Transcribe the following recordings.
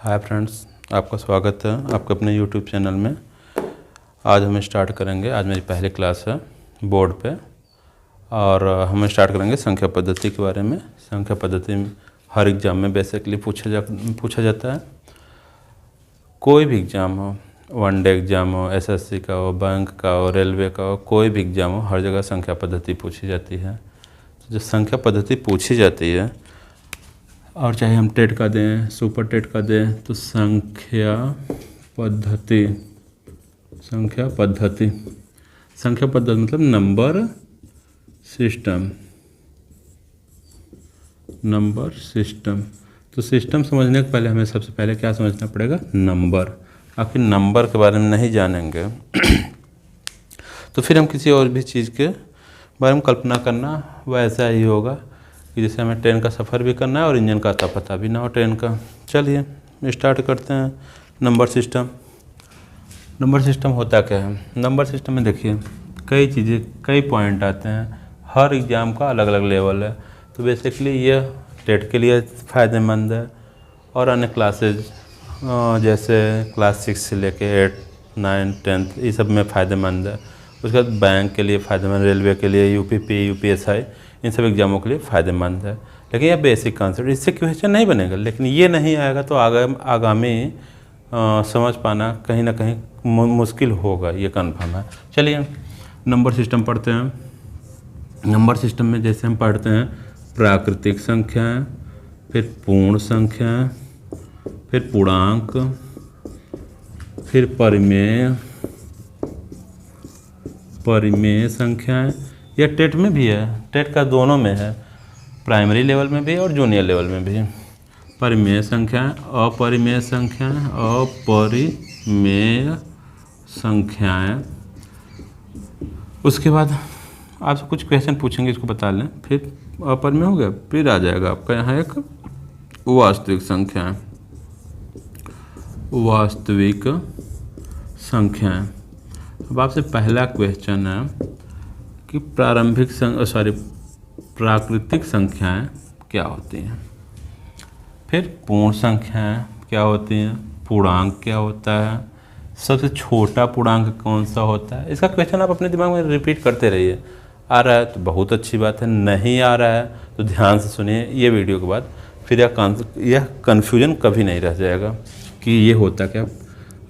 Hi friends, आपका स्वागत है आपके अपने यूट्यूब चैनल में। आज हम स्टार्ट करेंगे। आज मेरी पहली क्लास है बोर्ड पे और हम स्टार्ट करेंगे संख्या पद्धति के बारे में। संख्या पद्धति हर एग्ज़ाम में बेसिकली पूछा जाता है। कोई भी एग्ज़ाम हो, वनडे एग्ज़ाम हो, एसएससी का हो, बैंक का हो, रेलवे का हो, कोई भी एग्ज़ाम हो, हर जगह संख्या पद्धति पूछी जाती है। तो जो संख्या पद्धति पूछी जाती है, और चाहे हम टेट का दें, सुपर टेट का दें, तो संख्या पद्धति मतलब नंबर सिस्टम। तो सिस्टम समझने के पहले हमें सबसे पहले क्या समझना पड़ेगा? नंबर। आखिर नंबर के बारे में नहीं जानेंगे तो फिर हम किसी और भी चीज़ के बारे में कल्पना करना वैसा ही होगा कि जैसे हमें ट्रेन का सफ़र भी करना है और इंजन का अता पता भी ना हो ट्रेन का। चलिए स्टार्ट करते हैं। नंबर सिस्टम होता क्या है? नंबर सिस्टम में देखिए कई चीज़ें, कई पॉइंट आते हैं। हर एग्ज़ाम का अलग अलग लेवल है। तो बेसिकली यह टेट के लिए फ़ायदेमंद है और अन्य क्लासेज जैसे क्लास 6 से लेके 8, 9, 10 ये सब में फ़ायदेमंद है। उसके बाद बैंक के लिए फ़ायदेमंद, रेलवे के लिए, यूपीपी, यूपीएसआई, इन सब एग्ज़ामों के लिए फ़ायदेमंद है। लेकिन यह बेसिक कॉन्सेप्ट, इससे क्वेश्चन नहीं बनेगा। लेकिन ये नहीं आएगा तो आगामी समझ पाना कहीं ना कहीं मुश्किल होगा, ये कन्फर्म है। चलिए नंबर सिस्टम पढ़ते हैं। नंबर सिस्टम में जैसे हम पढ़ते हैं प्राकृतिक संख्याएं, फिर पूर्ण संख्याएं, फिर पूर्णांक, फिर परिमेय संख्याएं। यह टेट में भी है, टेट का दोनों में है, प्राइमरी लेवल में भी और जूनियर लेवल में भी। परिमेय संख्याएं, अपरिमेय संख्याएं। उसके बाद आपसे कुछ क्वेश्चन पूछेंगे, इसको बता लें। फिर अपरिमेय हो गया, फिर आ जाएगा आपका यहाँ एक वास्तविक संख्याएं। अब आपसे पहला क्वेश्चन है कि प्राकृतिक संख्याएं क्या होती हैं, फिर पूर्ण संख्याएं क्या होती हैं, पूर्णांक क्या होता है, सबसे छोटा पूर्णांक कौन सा होता है। इसका क्वेश्चन आप अपने दिमाग में रिपीट करते रहिए। आ रहा है तो बहुत अच्छी बात है, नहीं आ रहा है तो ध्यान से सुनिए ये वीडियो के बाद। फिर यह कन्फ्यूजन कभी नहीं रह जाएगा कि ये होता क्या।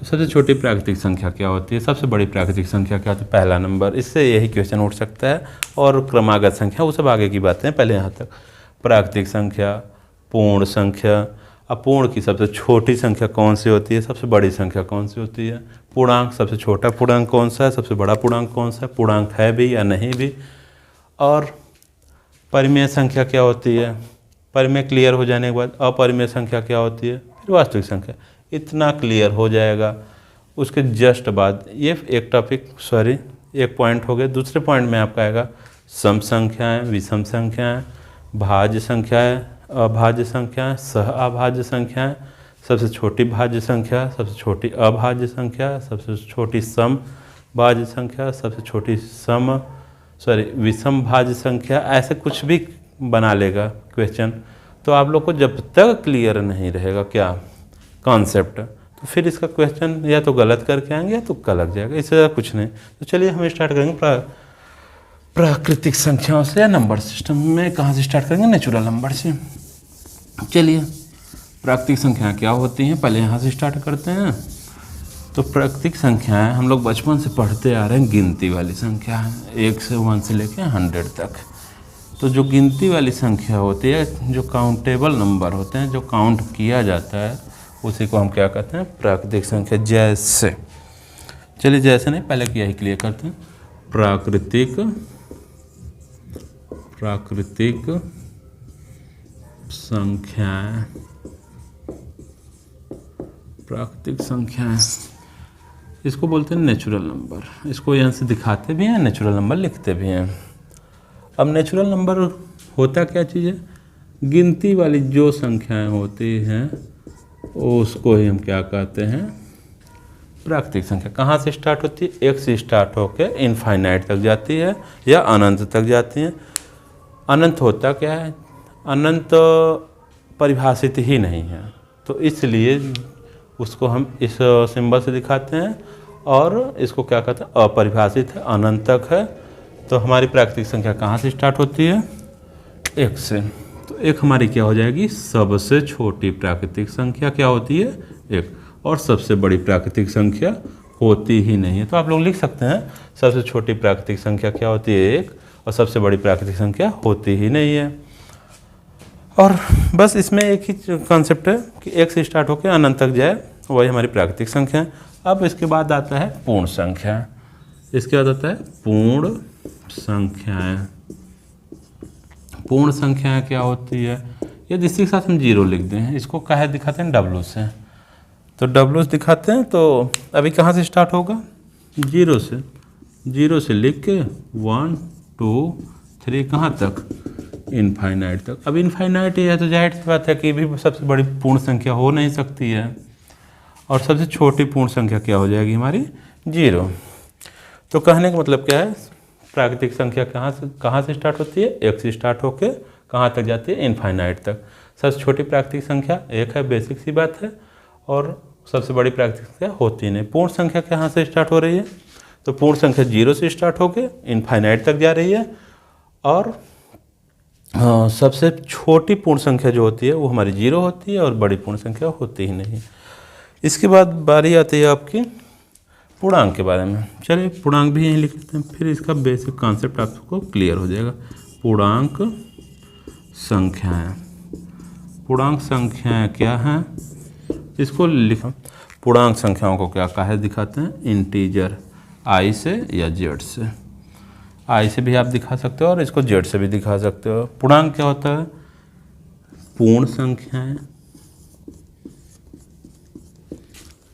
सबसे छोटी प्राकृतिक संख्या क्या होती है, सबसे बड़ी प्राकृतिक संख्या क्या होती है, पहला नंबर। इससे यही क्वेश्चन उठ सकता है। और क्रमागत संख्या, वो सब आगे की बातें, पहले यहाँ तक प्राकृतिक संख्या, पूर्ण संख्या। अपूर्ण की सबसे छोटी संख्या कौन सी होती है, सबसे बड़ी संख्या कौन सी होती है, पूर्णांक, सबसे छोटा पूर्णांक कौन सा है, सबसे बड़ा पूर्णांक कौन सा है, पूर्णांक है भी या नहीं भी, और परिमेय संख्या क्या होती है। परिमेय क्लियर हो जाने के बाद अपरिमेय संख्या क्या होती है, फिर वास्तविक संख्या। इतना क्लियर हो जाएगा। उसके जस्ट बाद ये एक पॉइंट हो गया। दूसरे पॉइंट में आपका आएगा सम संख्याएं, विषम संख्याएं, भाज्य संख्याएं, अभाज्य संख्याएं, सह अभाज्य संख्याएं, सबसे छोटी भाज्य संख्या, सबसे छोटी अभाज्य संख्या, सबसे छोटी सम भाज्य संख्या, सबसे छोटी विषम भाज्य संख्या। ऐसे कुछ भी बना लेगा क्वेश्चन। तो आप लोग को जब तक क्लियर नहीं रहेगा क्या कॉन्सेप्ट, तो फिर इसका क्वेश्चन या तो गलत करके आएंगे या तुक्का लग जाएगा, इससे ज़्यादा कुछ नहीं। तो चलिए हम स्टार्ट करेंगे प्राकृतिक संख्याओं से। या नंबर सिस्टम में कहाँ से स्टार्ट करेंगे? नेचुरल नंबर से। चलिए प्राकृतिक संख्याएं क्या होती हैं, पहले यहाँ से स्टार्ट करते हैं। तो प्राकृतिक संख्याएं हम लोग बचपन से पढ़ते आ रहे हैं, गिनती वाली संख्या है, 1 से 1 से लेकर 100 तक। तो जो गिनती वाली संख्या होती है, जो काउंटेबल नंबर होते हैं, जो काउंट किया जाता है, उसी को हम क्या कहते हैं? प्राकृतिक संख्या। जैसे, चलिए जैसे नहीं, पहले यही क्लियर करते हैं। प्राकृतिक संख्याएं, इसको बोलते हैं नेचुरल नंबर। इसको यहाँ से दिखाते भी हैं, नेचुरल नंबर लिखते भी हैं। अब नेचुरल नंबर होता क्या चीज़ है? गिनती वाली जो संख्याएं होती हैं उसको ही हम क्या कहते हैं? प्राकृतिक संख्या। कहाँ से स्टार्ट होती है? 1 से स्टार्ट होकर इनफाइनाइट तक जाती है या अनंत तक जाती है। अनंत होता क्या है? अनंत परिभाषित ही नहीं है। तो इसलिए उसको हम इस सिंबल से दिखाते हैं, और इसको क्या कहते हैं, अपरिभाषित है, अनंत तक है। तो हमारी प्राकृतिक संख्या कहाँ से स्टार्ट होती है, 1 से। तो 1 हमारी क्या हो जाएगी, सबसे छोटी प्राकृतिक संख्या क्या होती है, 1, और सबसे बड़ी प्राकृतिक संख्या होती ही नहीं है। तो आप लोग लिख सकते हैं सबसे छोटी प्राकृतिक संख्या क्या होती है, 1, और सबसे बड़ी प्राकृतिक संख्या होती ही नहीं है। और बस इसमें एक ही कॉन्सेप्ट है कि 1 से स्टार्ट होकर अनंत तक जाए, वही हमारी प्राकृतिक संख्या है। अब इसके बाद आता है पूर्ण संख्या। इसके बाद आता है पूर्ण संख्याएं। पूर्ण संख्याएं क्या होती है, यदि इसी के साथ हम 0 लिख दें, इसको काहे दिखाते हैं, W से। तो W से दिखाते हैं, तो अभी कहाँ से स्टार्ट होगा, 0 से। 0 से लिख के 1 2 3 कहाँ तक, इनफाइनाइट तक। अब इनफाइनाइट ये है तो जाहिर सी बात है कि भी सबसे बड़ी पूर्ण संख्या हो नहीं सकती है, और सबसे छोटी पूर्ण संख्या क्या हो जाएगी हमारी, 0। तो कहने का मतलब क्या है, प्राकृतिक संख्या कहाँ से स्टार्ट होती है, 1 से स्टार्ट होकर कहाँ तक जाती है, इनफाइनाइट तक। सबसे छोटी प्राकृतिक संख्या 1 है, बेसिक सी बात है, और सबसे बड़ी प्राकृतिक संख्या होती नहीं। पूर्ण संख्या कहाँ से स्टार्ट हो रही है, तो पूर्ण संख्या 0 से स्टार्ट होकर इनफाइनाइट तक जा रही है, और सबसे छोटी पूर्ण संख्या जो होती है वो हमारी 0 होती है, और बड़ी पूर्ण संख्या होती ही नहीं। इसके बाद बारी आती है आपकी पूर्णांक के बारे में। चलिए पूर्णांक भी यहीं लिख लेते हैं, फिर इसका बेसिक कॉन्सेप्ट आपको क्लियर हो जाएगा। पूर्णांक संख्याएं। पूर्णांक संख्याएं क्या हैं, इसको लिखो। पूर्णांक संख्याओं को क्या कहा दिखाते हैं, इंटीजर, I से या Z से। I से भी आप दिखा सकते हो, और इसको Z से भी दिखा सकते हो। पूर्णांक क्या होता है, पूर्ण संख्याएं।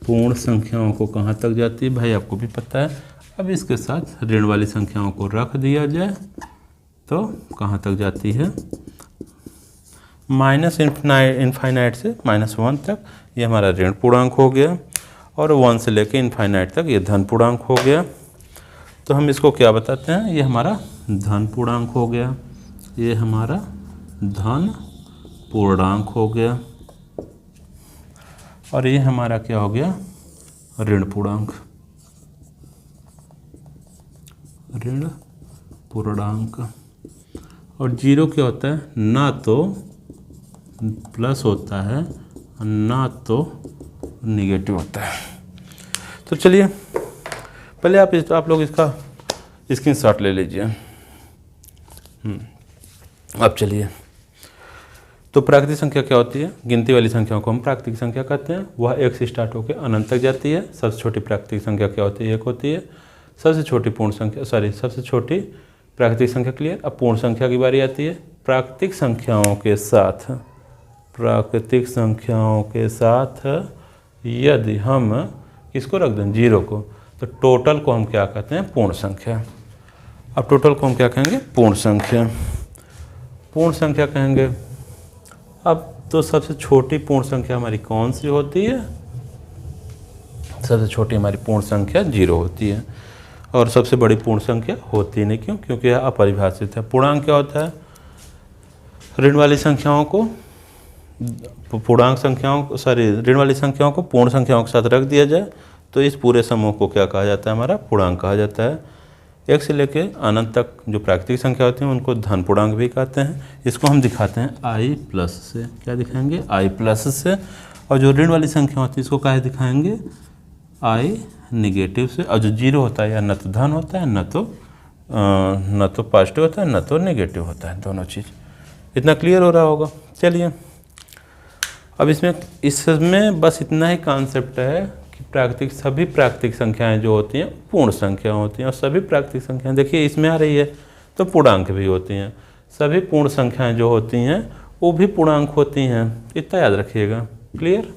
पूर्ण संख्याओं को कहाँ तक जाती है भाई, आपको भी पता है। अब इसके साथ ऋण वाली संख्याओं को रख दिया जाए तो कहाँ तक जाती है, माइनस इनफाइनाइट से -1 तक, ये हमारा ऋण पूर्णांक हो गया, और 1 से लेकर इनफाइनाइट तक ये धन पूर्णांक हो गया। तो हम इसको क्या बताते हैं, ये हमारा धन पूर्णांक हो गया, ये हमारा धन पूर्णांक हो गया, और ये हमारा क्या हो गया, ऋण पूर्णांक। ऋण पूर्णांक। और 0 क्या होता है, ना तो प्लस होता है, ना तो निगेटिव होता है। तो चलिए पहले आप लोग इसका स्क्रीनशॉट ले लीजिए। अब चलिए, तो प्राकृतिक संख्या क्या होती है, गिनती वाली संख्याओं को हम प्राकृतिक संख्या कहते हैं। वह 1 से स्टार्ट होकर अनंत तक जाती है। सबसे छोटी प्राकृतिक संख्या क्या होती है, 1 होती है। सबसे छोटी पूर्ण संख्या, सबसे छोटी प्राकृतिक संख्या क्लियर। अब पूर्ण संख्या की बारी आती है। प्राकृतिक संख्याओं के साथ यदि हम किसको रख दें, 0 को, तो टोटल को हम क्या कहते हैं, पूर्ण संख्या। अब टोटल को हम क्या कहेंगे, पूर्ण संख्या। पूर्ण संख्या कहेंगे। अब तो सबसे छोटी पूर्ण संख्या हमारी कौन सी होती है, सबसे छोटी हमारी पूर्ण संख्या 0 होती है, और सबसे बड़ी पूर्ण संख्या होती नहीं। क्यों, क्योंकि यह अपरिभाषित है। पूर्णांक क्या होता है, ऋण वाली संख्याओं को ऋण वाली संख्याओं को पूर्ण संख्याओं के साथ रख दिया जाए तो इस पूरे समूह को क्या कहा जाता है, हमारा पूर्णांक कहा जाता है। 1 से लेकर अनंत तक जो प्राकृतिक संख्या होती है उनको धन पूर्णांक भी कहते हैं। इसको हम दिखाते हैं I+ से। क्या दिखाएंगे, I+ से। और जो ऋण वाली संख्या होती है इसको क्या दिखाएंगे, I नेगेटिव से। और जो 0 होता है या न तो धन होता है, न तो पॉजिटिव होता है, न तो नेगेटिव होता है, दोनों चीज़। इतना क्लियर हो रहा होगा। चलिए अब इसमें बस इतना ही कॉन्सेप्ट है कि सभी प्राकृतिक संख्याएं जो होती हैं पूर्ण संख्या होती हैं, और सभी प्राकृतिक संख्याएं देखिए इसमें आ रही है तो पूर्णांक भी होती हैं। सभी पूर्ण संख्याएं जो होती हैं वो भी पूर्णांक होती हैं, इतना याद रखिएगा। क्लियर।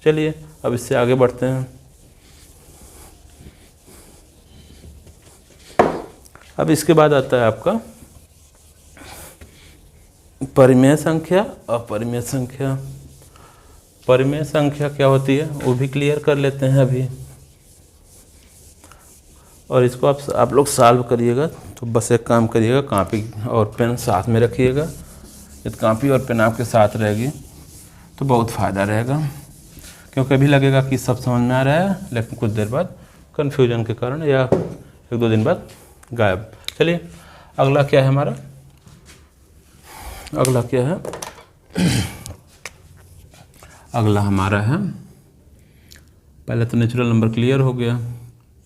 चलिए अब इससे आगे बढ़ते हैं। अब इसके बाद आता है आपका परिमेय संख्या, अपरिमेय संख्या। परिमेय संख्या क्या होती है वो भी क्लियर कर लेते हैं अभी, और इसको आप लोग सॉल्व करिएगा। तो बस एक काम करिएगा, कॉपी और पेन साथ में रखिएगा। यदि कॉपी और पेन आपके साथ रहेगी तो बहुत फ़ायदा रहेगा, क्योंकि अभी लगेगा कि सब समझ में आ रहा है, लेकिन कुछ देर बाद कन्फ्यूजन के कारण या 1-2 दिन बाद गायब। चलिए अगला क्या है हमारा, अगला क्या है, अगला हमारा है, पहले तो नेचुरल नंबर क्लियर हो गया,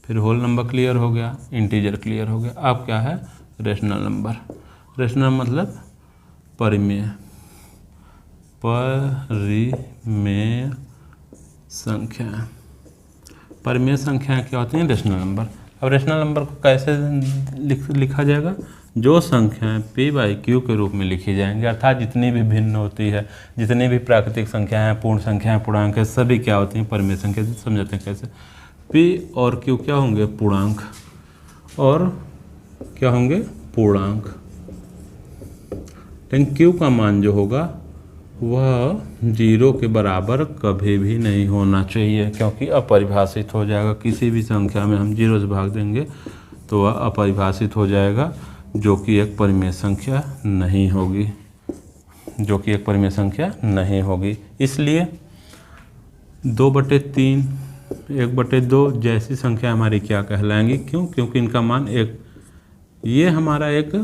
फिर होल नंबर क्लियर हो गया, इंटीजर क्लियर हो गया, अब क्या है रेशनल नंबर। रेशनल मतलब परिमेय, परिमेय संख्या। परिमेय संख्याएं क्या होती हैं, रेशनल नंबर। अब रेशनल नंबर को कैसे लिखा जाएगा, जो संख्याएं p/q के रूप में लिखी जाएंगी, अर्थात जितनी भी भिन्न होती है, जितनी भी प्राकृतिक संख्याएं हैं, पूर्ण संख्याएं, पूर्णांक है, सभी क्या होती हैं परिमेय संख्या। समझाते हैं कैसे, p और q क्या होंगे, पूर्णांक, और क्या होंगे, पूर्णांक। लेकिन q का मान जो होगा वह 0 के बराबर कभी भी नहीं होना चाहिए, क्योंकि अपरिभाषित हो जाएगा। किसी भी संख्या में हम 0 से भाग देंगे तो वह अपरिभाषित हो जाएगा, जो कि एक परिमेय संख्या नहीं होगी, जो कि एक परिमेय संख्या नहीं होगी। इसलिए 2/3, 1/2 जैसी संख्या हमारी क्या कहलाएंगी, क्यों, क्योंकि इनका मान एक, ये हमारा एक,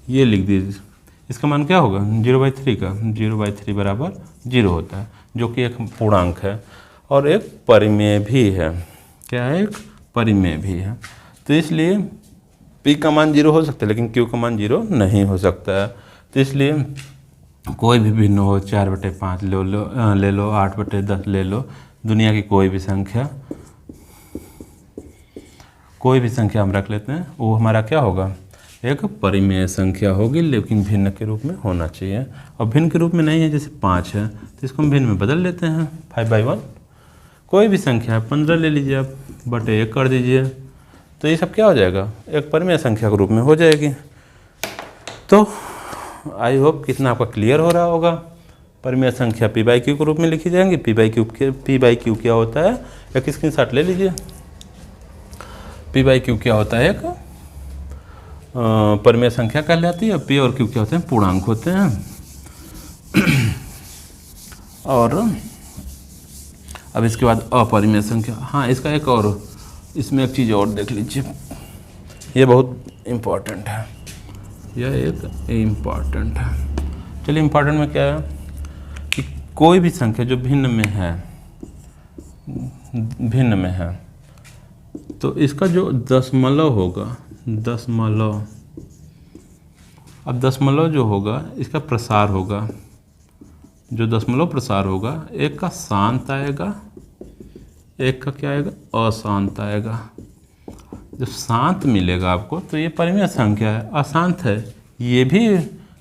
ये लिख दीजिए, इसका मान क्या होगा 0/3 का, 0/3 बराबर 0 होता है, जो कि एक पूर्णांक है और एक परिमेय भी है। क्या है, एक परिमेय भी है। तो इसलिए p का मान 0 हो सकता है, लेकिन q का मान 0 नहीं हो सकता है। तो इसलिए कोई भी भिन्न हो, 4/5 ले लो, 8/10 ले लो, दुनिया की कोई भी संख्या, कोई भी संख्या हम रख लेते हैं, वो हमारा क्या होगा, एक परिमेय संख्या होगी, लेकिन भिन्न के रूप में होना चाहिए। और भिन्न के रूप में नहीं है, जैसे 5 है तो इसको हम भिन्न में बदल लेते हैं, 5/1। कोई भी संख्या है, 15 ले लीजिए आप, बटे 1 कर दीजिए, तो ये सब क्या हो जाएगा, एक परिमेय संख्या के रूप में हो जाएगी। तो आई होप कितना आपका क्लियर हो रहा होगा। परिमेय संख्या p/q के रूप में लिखी जाएंगी। p/q क्या होता है, एक स्क्रीनशॉट ले लीजिए। p/q क्या होता है, एक परिमेय संख्या कहलाती है। p और q क्या होते हैं, पूर्णांक होते हैं। और अब इसके बाद अपरिमेय संख्या, हाँ इसका एक और, इसमें एक चीज़ और देख लीजिए, ये बहुत इम्पॉर्टेंट है, यह एक इम्पॉर्टेंट है। चलिए इम्पॉर्टेंट में क्या है कि कोई भी संख्या जो भिन्न में है, भिन्न में है, तो इसका जो दशमलव होगा, दशमलव, अब दशमलव जो होगा इसका प्रसार होगा, जो दशमलव प्रसार होगा, एक का शांत आएगा, एक का क्या आएगा, अशांत आएगा। जब शांत मिलेगा आपको तो ये परिमेय संख्या है, अशांत है ये भी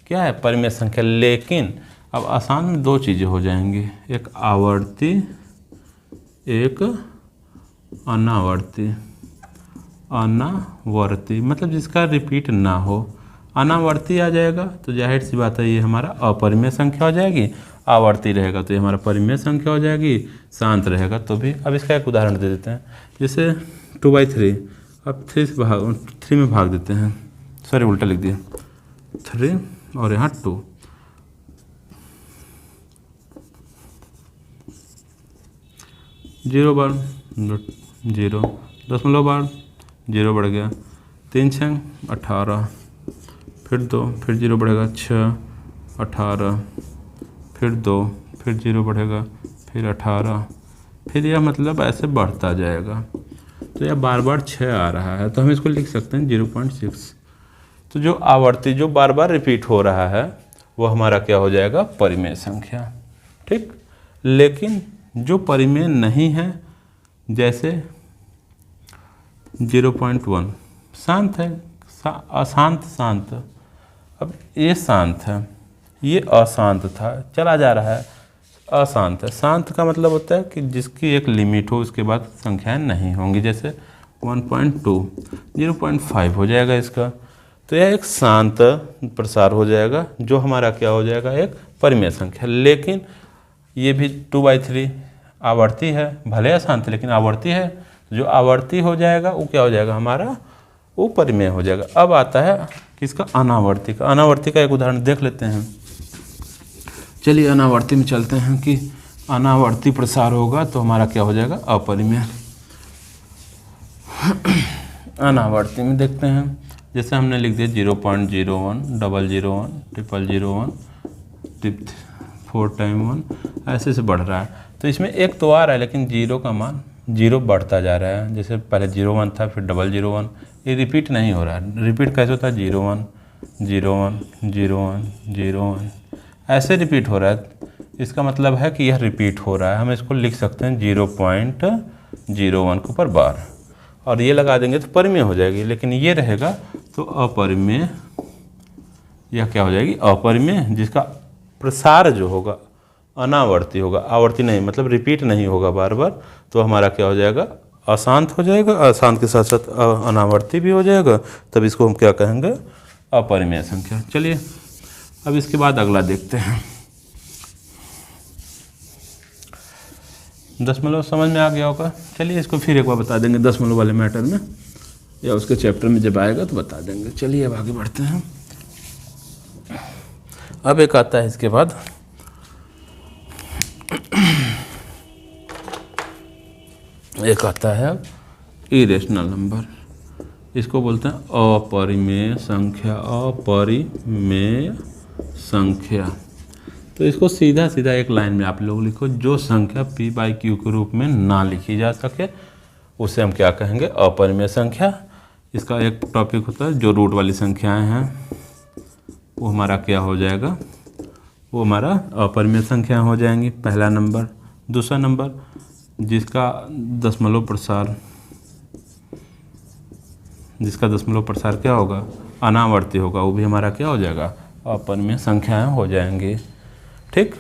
क्या है, परिमेय संख्या। लेकिन अब अशांत में 2 चीज़ें हो जाएंगी, एक आवर्ती, एक अनावर्ती। अनावर्ती मतलब जिसका रिपीट ना हो। अनावर्ती आ जाएगा तो जाहिर सी बात है ये हमारा अपरिमेय संख्या हो जाएगी, आवर्ती रहेगा तो ये हमारा परिमेय संख्या हो जाएगी, शांत रहेगा तो भी। अब इसका एक उदाहरण दे देते हैं, जैसे 2/3, अब 3 में भाग देते हैं, सॉरी उल्टा लिख दिया, 3 और यहाँ 2, जीरो बार 0, दशमलव बार 0 बढ़ गया, 3 6 18, फिर 2, फिर 0 बढ़ेगा 6 18, फिर 2, फिर 0 बढ़ेगा, फिर 18, फिर यह मतलब ऐसे बढ़ता जाएगा। तो यह बार बार 6 आ रहा है, तो हम इसको लिख सकते हैं 0.6। तो जो आवर्ती, जो बार बार रिपीट हो रहा है, वो हमारा क्या हो जाएगा, परिमेय संख्या। ठीक, लेकिन जो परिमेय नहीं है, जैसे 0.1 शांत है, अशांत शांत, अब ये शांत है, ये अशांत था, चला जा रहा है, अशांत है। शांत का मतलब होता है कि जिसकी एक लिमिट हो, उसके बाद संख्याएं नहीं होंगी, जैसे 1.2, 0.5 हो जाएगा इसका, तो यह एक शांत प्रसार हो जाएगा, जो हमारा क्या हो जाएगा, एक परिमेय संख्या। लेकिन ये भी 2/3 आवर्ती है, भले अशांत लेकिन आवर्ती है, जो आवर्ती हो जाएगा वो क्या हो जाएगा हमारा, वो परिमेय हो जाएगा। अब आता है किसका, अनावर्ती का। अनावर्ती का एक उदाहरण देख लेते हैं। चलिए अनावर्ती में चलते हैं कि अनावर्ती प्रसार होगा तो हमारा क्या हो जाएगा, अपरिमेय। अनावर्ती में देखते हैं, जैसे हमने लिख दिया 0.01, 001, 0001, 4 टाइम 1, ऐसे से बढ़ रहा है। तो इसमें एक तो आ रहा है लेकिन जीरो का मान जीरो बढ़ता जा रहा है। जैसे पहले 01 था, फिर 001, ये रिपीट नहीं हो रहा है। रिपीट कैसे होता है, 01, 01, 01, 01, ऐसे रिपीट हो रहा है। इसका मतलब है कि यह रिपीट हो रहा है। हम इसको लिख सकते हैं 0.01 के ऊपर बार, और ये लगा देंगे तो परिमेय हो जाएगी। लेकिन ये रहेगा तो अपरिमेय, यह क्या हो जाएगी, अपरिमेय, जिसका प्रसार जो होगा अनावर्ती होगा, आवर्ती नहीं, मतलब रिपीट नहीं होगा बार बार। तो हमारा क्या हो जाएगा, अशांत हो जाएगा। अशांत के साथ साथ अनावर्ती भी हो जाएगा, तब इसको हम क्या कहेंगे, अपरिमेय संख्या। चलिए अब इसके बाद अगला देखते हैं। दशमलव समझ में आ गया होगा। चलिए इसको फिर एक बार बता देंगे दशमलव वाले मैटर में, या उसके चैप्टर में जब आएगा तो बता देंगे। चलिए अब आगे बढ़ते हैं। अब एक आता है इसके बाद एक आता है इरेशनल नंबर। इसको बोलते हैं अपरिमेय संख्या, अपरिमेय संख्या। तो इसको सीधा सीधा एक लाइन में आप लोग लिखो, जो संख्या p/q के रूप में ना लिखी जा सके उसे हम क्या कहेंगे, अपरिमेय संख्या। इसका एक टॉपिक होता है जो रूट वाली संख्याएं हैं, वो हमारा क्या हो जाएगा, वो हमारा अपरिमेय संख्या हो जाएंगी, पहला नंबर। दूसरा नंबर जिसका दशमलव प्रसार क्या होगा, अनावर्ती होगा, वो भी हमारा क्या हो जाएगा, अपरिमेय संख्याएं हो जाएंगी। ठीक,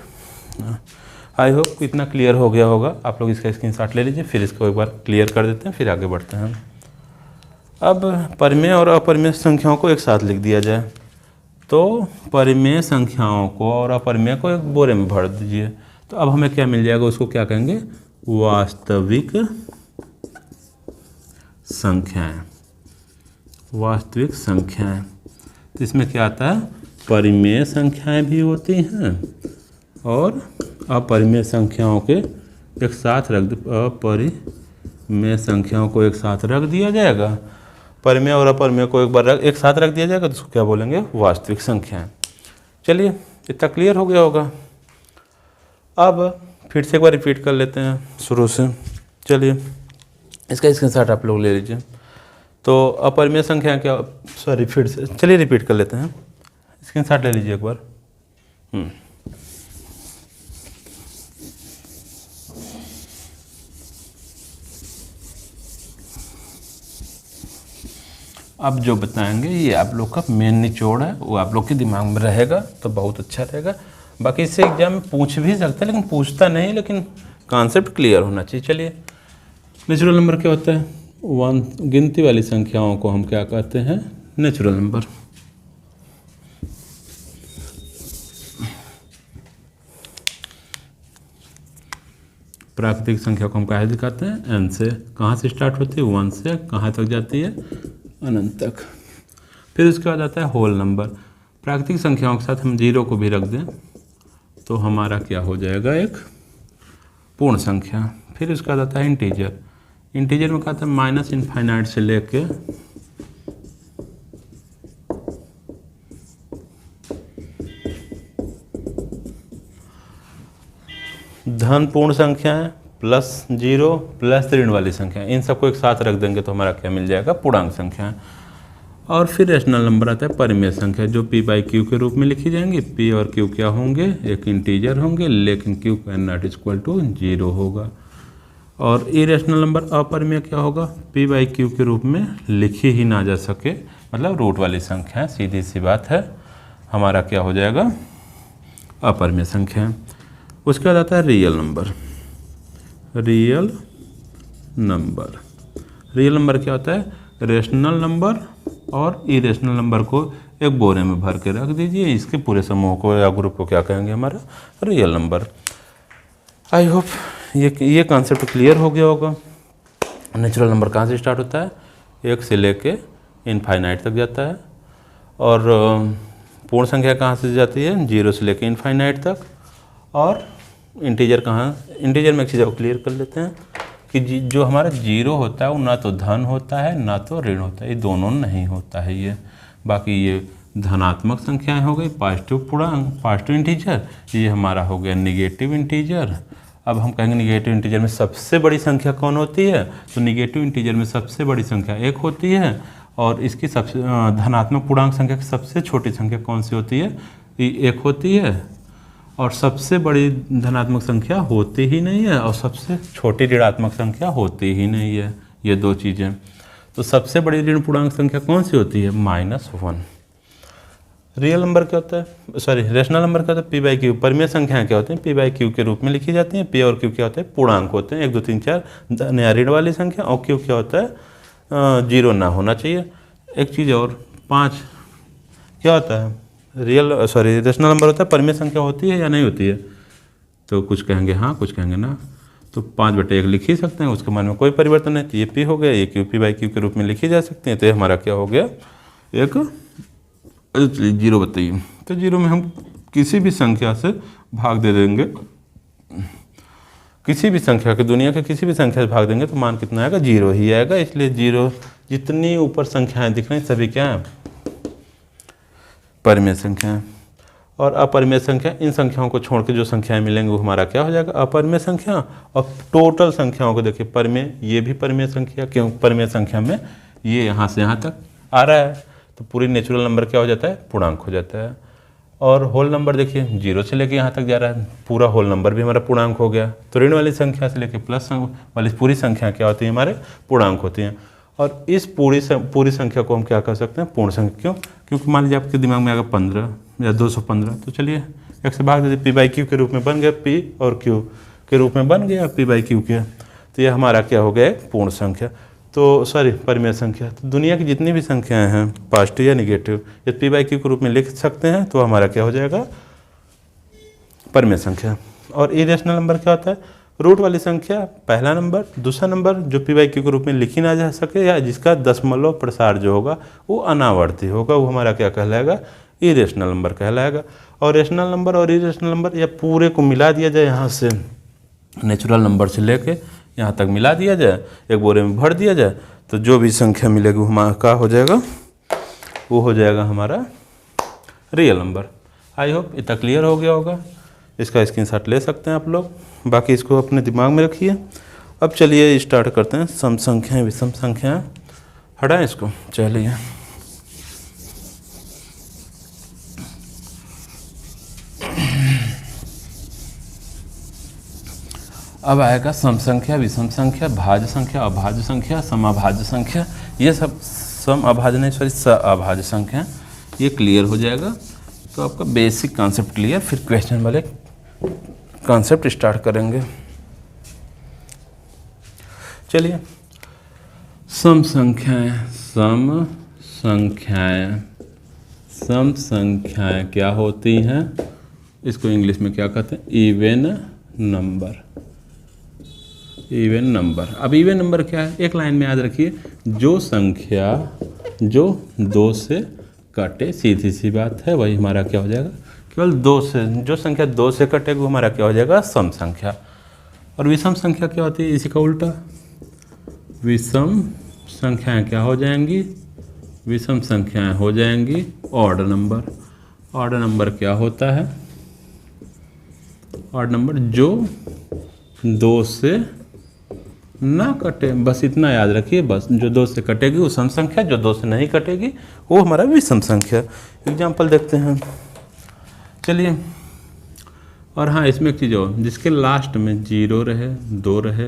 आई होप इतना क्लियर हो गया होगा। आप लोग इसका स्क्रीनशॉट ले लीजिए, फिर इसको एक बार क्लियर कर देते हैं, फिर आगे बढ़ते हैं। अब परिमेय और अपरिमेय संख्याओं को एक साथ लिख दिया जाए, तो परिमेय संख्याओं को और अपरिमेय को एक बोरे में भर दीजिए। तो अब हमें क्या मिल जाएगा, उसको क्या कहेंगे, वास्तविक संख्याएं। वास्तविक संख्याएं, तो इसमें क्या आता है, परिमेय संख्याएं भी होती हैं और अपरिमेय संख्याओं के एक साथ अपरिमेय संख्याओं को एक साथ रख दिया जाएगा। परिमेय और अपरिमेय को एक साथ रख दिया जाएगा तो उसको क्या बोलेंगे, वास्तविक संख्याएं। चलिए इतना क्लियर हो गया होगा। अब फिर से एक बार रिपीट कर लेते हैं शुरू से। चलिए इसका स्क्रीनशॉट आप लोग ले लीजिए। तो अपरिमेय संख्या क्या, सॉरी फिर से चलिए रिपीट कर लेते हैं, स्क्रीनशॉट ले लीजिए एक बार। अब जो बताएंगे ये आप लोग का मेन निचोड़ है, वो आप लोग के दिमाग में रहेगा तो बहुत अच्छा रहेगा। बाकी इससे एग्जाम में पूछ भी सकता है, लेकिन पूछता नहीं, लेकिन कॉन्सेप्ट क्लियर होना चाहिए। चलिए नेचुरल नंबर क्या होता है, गिनती वाली संख्याओं को हम क्या कहते हैं, नेचुरल नंबर। प्राकृतिक संख्या को हम कहाँ दिखाते हैं, n से। कहाँ से स्टार्ट होती है, 1 से कहाँ तक जाती है, अनंत तक। फिर उसके बाद आता है होल नंबर। प्राकृतिक संख्याओं के साथ हम 0 को भी रख दें तो हमारा क्या हो जाएगा, एक पूर्ण संख्या। फिर उसके बाद आता है इंटीजर। इंटीजर में कहते हैं माइनस इनफाइनाइट से लेके धन पूर्ण संख्याएं प्लस 0 प्लस ऋण वाली संख्याएं, इन सबको एक साथ रख देंगे तो हमारा क्या मिल जाएगा, पूर्णांक संख्याएं। और फिर रेशनल नंबर आता है परिमेय संख्या, जो p/q के रूप में लिखी जाएंगी। p और q क्या होंगे, एक इंटीजर होंगे, लेकिन q नॉट इक्वल टू 0 होगा। और इरेशनल नंबर अपरिमेय क्या होगा, p/q के रूप में लिखी ही ना जा सके, मतलब रूट वाली संख्या, सीधी सी बात है, हमारा क्या हो जाएगा, अपरिमेय संख्या। उसके बाद आता है real number. Real number, real number क्या होता है, रेशनल नंबर और इरेशनल नंबर को एक बोरे में भर के रख दीजिए। इसके पूरे समूह को या ग्रुप को क्या कहेंगे, हमारा रियल नंबर। आई होप ये कॉन्सेप्ट क्लियर हो गया होगा। नेचुरल नंबर कहाँ से स्टार्ट होता है, 1 से लेके इनफाइनाइट तक जाता है। और पूर्ण संख्या कहाँ से जाती है, 0 से लेके इनफाइनाइट तक। और इंटीजर कहाँ, इंटीजर में एक चीज़ को क्लियर कर लेते हैं कि जो हमारा जीरो होता है वो ना तो धन होता है ना तो ऋण होता है, ये दोनों नहीं होता है ये। बाकी ये धनात्मक संख्याएं हो गई, पॉजिटिव पूर्णांक, पॉजिटिव इंटीजर, ये हमारा हो गया निगेटिव इंटीजर। अब हम कहेंगे निगेटिव इंटीजर में सबसे बड़ी संख्या कौन होती है, तो निगेटिव इंटीजर में सबसे बड़ी संख्या 1 होती है, और इसकी सबसे धनात्मक पूर्णांक संख्या की सबसे छोटी संख्या कौन सी होती है, ये 1 होती है, और सबसे बड़ी धनात्मक संख्या होती ही नहीं है, और सबसे छोटी ऋणात्मक संख्या होती ही नहीं है, ये दो चीज़ें। तो सबसे बड़ी ऋण पूर्णांक संख्या कौन सी होती है, -1। रियल नंबर क्या होता है, सॉरी रेशनल नंबर क्या होता है, p/q। परिमेय संख्याएं क्या होती हैं, p/q के रूप में लिखी जाती हैं। p और q क्या होते हैं, पूर्णांक होते हैं, 1 2 3 4 नया ऋण वाली संख्या, और q क्या होता है, 0 ना होना चाहिए। एक चीज़ और, 5 क्या होता है, रेशनल नंबर होता है, परिमेय संख्या होती है या नहीं होती है, तो कुछ कहेंगे हाँ, कुछ कहेंगे ना। तो 5/1 लिख ही सकते हैं, उसके मान में कोई परिवर्तन नहीं, तो ये p हो गया, ये q p/q के रूप में लिखी जा सकती है। तो ये हमारा क्या हो गया, एक 0 बताइए। तो 0 में हम किसी भी संख्या से भाग दे देंगे, किसी भी संख्या के, दुनिया के किसी भी संख्या से भाग देंगे तो मान कितना आएगा, 0 ही आएगा। इसलिए 0, जितनी ऊपर संख्याएं दिख रही हैं सभी क्या हैं, परिमेय संख्याएं। और अपरिमेय संख्या, इन संख्याओं को छोड़ के जो संख्याएं मिलेंगी वो हमारा क्या हो जाएगा, अपरिमेय संख्या। और टोटल संख्याओं को देखिए, परिमेय, ये भी परिमेय संख्या, क्यों, परिमेय संख्या में ये यहाँ से यहाँ तक आ रहा है, तो पूरी नेचुरल नंबर क्या हो जाता है, पूर्णांक हो जाता है। और होल नंबर देखिए, 0 से लेके यहाँ तक जा रहा है, पूरा होल नंबर भी हमारा पूर्णांक हो गया। तो ऋण वाली संख्या से लेके प्लस वाली पूरी संख्या क्या होती है, हमारे पूर्णांक होती हैं। और इस पूरी संख्या को हम क्या कर सकते हैं, पूर्ण संख्या। क्यों, क्योंकि मान लीजिए आपके दिमाग में आएगा 15 या 215, तो चलिए 1 से भाग दीजिए, p/q के रूप में बन गया, p और q के रूप में बन गया p/q के। तो ये हमारा क्या हो गया, पूर्ण संख्या, तो सॉरी परिमेय संख्या। तो दुनिया की जितनी भी संख्याएं हैं, पॉजिटिव या निगेटिव, यदि p/q के रूप में लिख सकते हैं तो हमारा क्या हो जाएगा, परिमेय संख्या। और इरेशनल नंबर क्या होता है, रूट वाली संख्या, पहला नंबर, दूसरा नंबर जो p/q के रूप में लिखी ना जा सके, या जिसका दशमलव प्रसार जो होगा वो अनावर्ती होगा, वो हमारा क्या कहलाएगा, इरेशनल नंबर कहलाएगा। और रेशनल नंबर और इरेशनल नंबर, या पूरे को मिला दिया जाए, यहाँ से नेचुरल नंबर से लेके यहाँ तक मिला दिया जाए, एक बोरे में भर दिया जाए, तो जो भी संख्या मिलेगी वो हमारा क्या हो जाएगा, वो हो जाएगा हमारा रियल नंबर। आई होप इतना क्लियर हो गया होगा। इसका स्क्रीनशॉट ले सकते हैं आप लोग, बाकी इसको अपने दिमाग में रखिए। अब चलिए स्टार्ट करते हैं, सम संख्याएं, विषम संख्याएं, हटाएं इसको, चलिए। अब आएगा सम संख्या, विषम संख्या, भाज्य संख्या, अभाज्य संख्या, समाभाज्य संख्या। ये सब सम अभाज्य नहीं, सॉरी अभाज्य संख्या, ये क्लियर हो जाएगा तो आपका बेसिक कॉन्सेप्ट क्लियर। फिर क्वेश्चन वाले कॉन्सेप्ट स्टार्ट करेंगे। चलिए, सम संख्याएं, सम संख्याएं, सम संख्याएं क्या होती हैं, इसको इंग्लिश में क्या कहते हैं, इवन नंबर। इवन नंबर, अब इवन नंबर क्या है, एक लाइन में याद रखिए, जो संख्या जो 2 से कटे, सीधी सी बात है, वही हमारा क्या हो जाएगा, केवल 2 से, जो संख्या 2 से कटेगी वो हमारा क्या हो जाएगा, सम संख्या। और विषम संख्या क्या होती है, इसी का उल्टा, विषम संख्याएं क्या हो जाएंगी, विषम संख्याएं हो जाएंगी ऑड नंबर। ऑड नंबर क्या होता है, ऑड नंबर जो 2 से ना कटे, बस इतना याद रखिए, बस जो 2 से कटेगी वो सम संख्या, जो 2 से नहीं कटेगी वो हमारा विषम संख्या। एग्जाम्पल देखते हैं, चलिए। और हाँ, इसमें एक चीज़ और, जिसके लास्ट में 0 रहे, 2 रहे,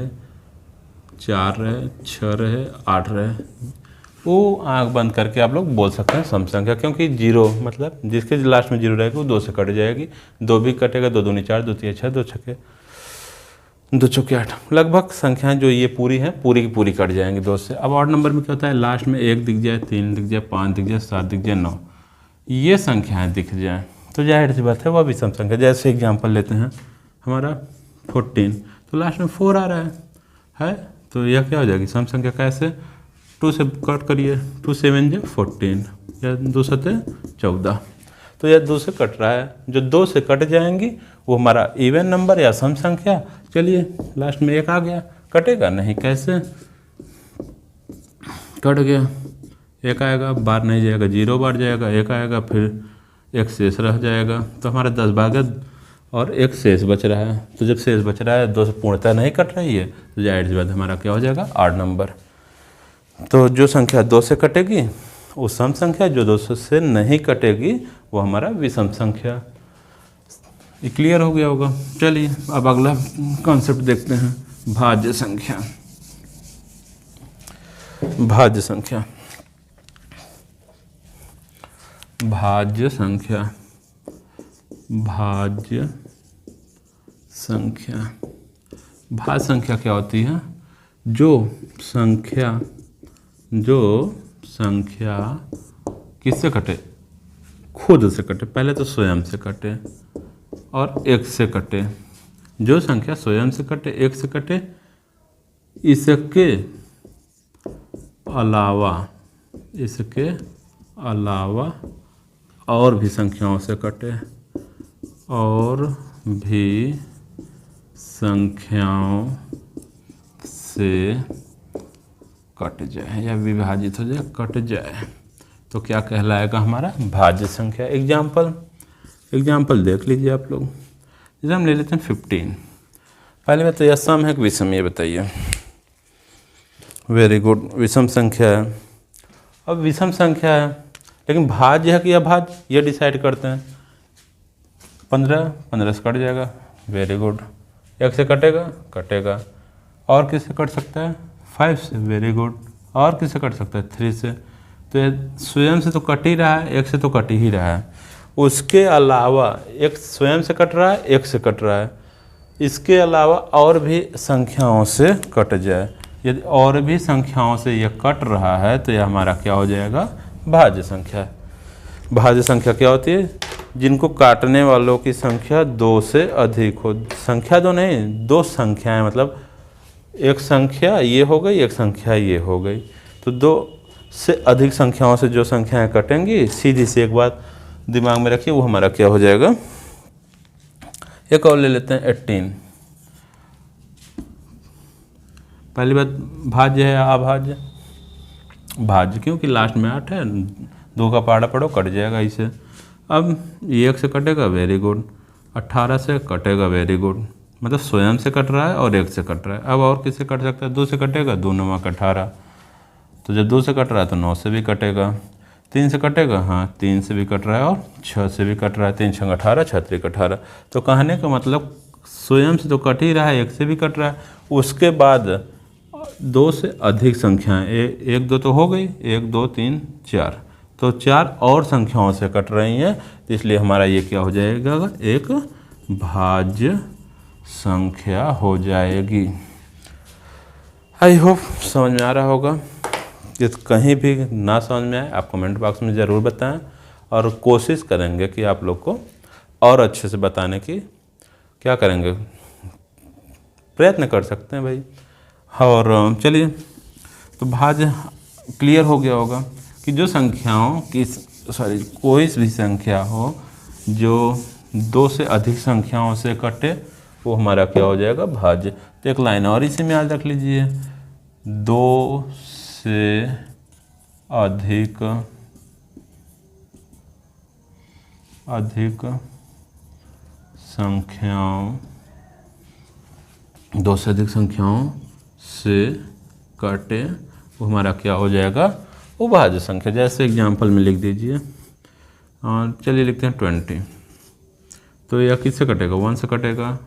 4 रहे, 6 रहे, 8 रहे, वो आँख बंद करके आप लोग बोल सकते हैं सम संख्या, क्योंकि 0 मतलब जिसके लास्ट में 0 रहेगी वो 2 से कट जाएगी, 2 भी कटेगा, 2 दूनी 4, 2 तीन 6, 2 छक्के 2 चौके 8, लगभग संख्याएं जो ये पूरी हैं पूरी की पूरी कट जाएंगी 2 से। अब ऑड नंबर में क्या होता है, लास्ट में 1 दिख जाए, 3 दिख जाए, 5 दिख जाए, 7 दिख जाए, 9, ये संख्याएं दिख जाएं तो जाहिर सी बात है वह भी सम संख्या। जैसे एग्जांपल लेते हैं, हमारा 14, तो लास्ट में 4 आ रहा है, तो यह क्या हो जाएगी सम संख्या। कैसे, 2 से कट करिए, 2 7 14 या 2 7 14, तो यह 2 से कट रहा है, जो 2 से कट जाएंगी वो हमारा इवन नंबर या सम संख्या। चलिए लास्ट में 1 आ गया, कटेगा नहीं, कैसे कट गया, 1 आएगा, बार नहीं जाएगा, 0 बार जाएगा, 1 आएगा, फिर 1 शेष रह जाएगा। तो हमारा 10 भागे और 1 शेष बच रहा है। तो जब शेष बच रहा है 2 से पूर्णतः नहीं कट रही है, तो जाहिर सी बात हमारा क्या हो जाएगा, 8 नंबर। तो जो संख्या 2 से कटेगी वो सम संख्या, जो 2 से नहीं कटेगी वो हमारा विषम संख्या। ये क्लियर हो गया होगा। चलिए अब अगला कॉन्सेप्ट देखते हैं, भाज्य संख्या। भाज्य संख्या, भाज्य संख्या, भाज्य संख्या। भाज्य संख्या क्या होती है? जो संख्या किससे कटे? खुद से कटे, पहले तो स्वयं से कटे और 1 से कटे। जो संख्या स्वयं से कटे, 1 से कटे, इसके अलावा और भी संख्याओं से कटे, और भी संख्याओं से कट जाए या विभाजित हो जाए, कट जाए, तो क्या कहलाएगा हमारा, भाज्य संख्या। एग्जाम्पल देख लीजिए आप लोग। जैसे हम ले लेते हैं 15। पहले में तो यह सम है कि विषम, ये बताइए। वेरी गुड, विषम संख्या है। अब विषम संख्या है लेकिन भाज्य है कि अभाज्य, ये डिसाइड करते हैं। 15 से कट जाएगा, वेरी गुड। 1 से कटेगा, और किससे कट सकता है, 5 से, वेरी गुड। और किससे कट सकता है, 3 से। तो ये स्वयं से तो कट ही रहा है, 1 से तो कट ही रहा है, उसके अलावा 1 स्वयं से कट रहा है, 1 से कट रहा है, इसके अलावा और भी संख्याओं से कट जाए। यदि और भी संख्याओं से यह कट रहा है तो यह हमारा क्या हो जाएगा, भाज्य संख्या। भाज्य संख्या क्या होती है? जिनको काटने वालों की संख्या 2 से अधिक हो। संख्या 2 नहीं, 2 संख्याएं, मतलब एक संख्या ये हो गई, एक संख्या ये हो गई। तो 2 से अधिक संख्याओं से जो संख्याएं कटेंगी, सीधी सी एक बात दिमाग में रखिए, वो हमारा क्या हो जाएगा। एक और ले लेते हैं 18। पहली बात, भाज्य है या अभाज्य? भाज्य, क्योंकि लास्ट में 8 है, 2 का पहाड़ा पढ़ो, कट जाएगा इसे। अब 1 से कटेगा, वेरी गुड। 18 से कटेगा, वेरी गुड। मतलब स्वयं से कट रहा है और 1 से कट रहा है। अब और किससे कट सकता है? 2 से कटेगा, 2 9 18। तो जब 2 से कट रहा है तो 9 से भी कटेगा। 3 से कटेगा, हाँ 3 से भी कट रहा है और 6 से भी कट रहा है। 3 6 18, 6 3 18। तो कहने का मतलब स्वयं से तो कट ही रहा है, 1 से भी कट रहा है। उसके बाद 2 से अधिक संख्याएं, 1 2 तो हो गई, 1 2 3 4, तो 4 और संख्याओं से कट रही हैं, तो इसलिए हमारा ये क्या हो जाएगा, एक भाज्य संख्या हो जाएगी। आई होप समझ में आ रहा होगा। कि कहीं भी ना समझ में आए आप कमेंट बॉक्स में ज़रूर बताएं, और कोशिश करेंगे कि आप लोग को और अच्छे से बताने की क्या करेंगे, प्रयत्न कर सकते हैं भाई। और चलिए, तो भाज्य क्लियर हो गया होगा कि जो संख्याओं की कोई भी संख्या हो जो 2 से अधिक संख्याओं से कटे, वो हमारा क्या हो जाएगा, भाज्य। तो एक लाइन और इसी में याद रख लीजिए, 2 से अधिक संख्याओं 2 से अधिक संख्याओं से कटे, वो हमारा क्या हो जाएगा, वो भाज्य संख्या। जैसे एग्जाम्पल में लिख दीजिए, और चलिए लिखते हैं 20। तो यह किससे कटेगा, 1 से कटेगा,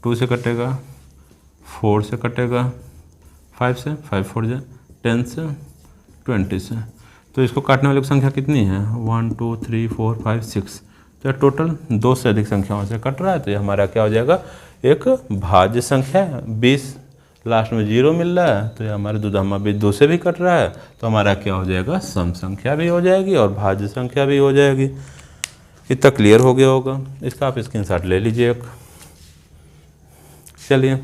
2 से कटेगा, 4 से कटेगा, 5 से, 5 4 जा, 10 से, 20 से। तो इसको काटने वाली संख्या कितनी है, 1 2 3 4 5 6। तो यह टोटल 2 से अधिक संख्याओं से कट रहा है, तो यह हमारा क्या हो जाएगा, एक भाज्य संख्या है। 20 लास्ट में 0 मिल रहा है, तो ये हमारे दुधामा भी 2 से भी कट रहा है, तो हमारा क्या हो जाएगा, सम संख्या भी हो जाएगी और भाज्य संख्या भी हो जाएगी। इतना क्लियर हो गया होगा। इसका आप स्क्रीनशॉट ले लीजिए एक। चलिए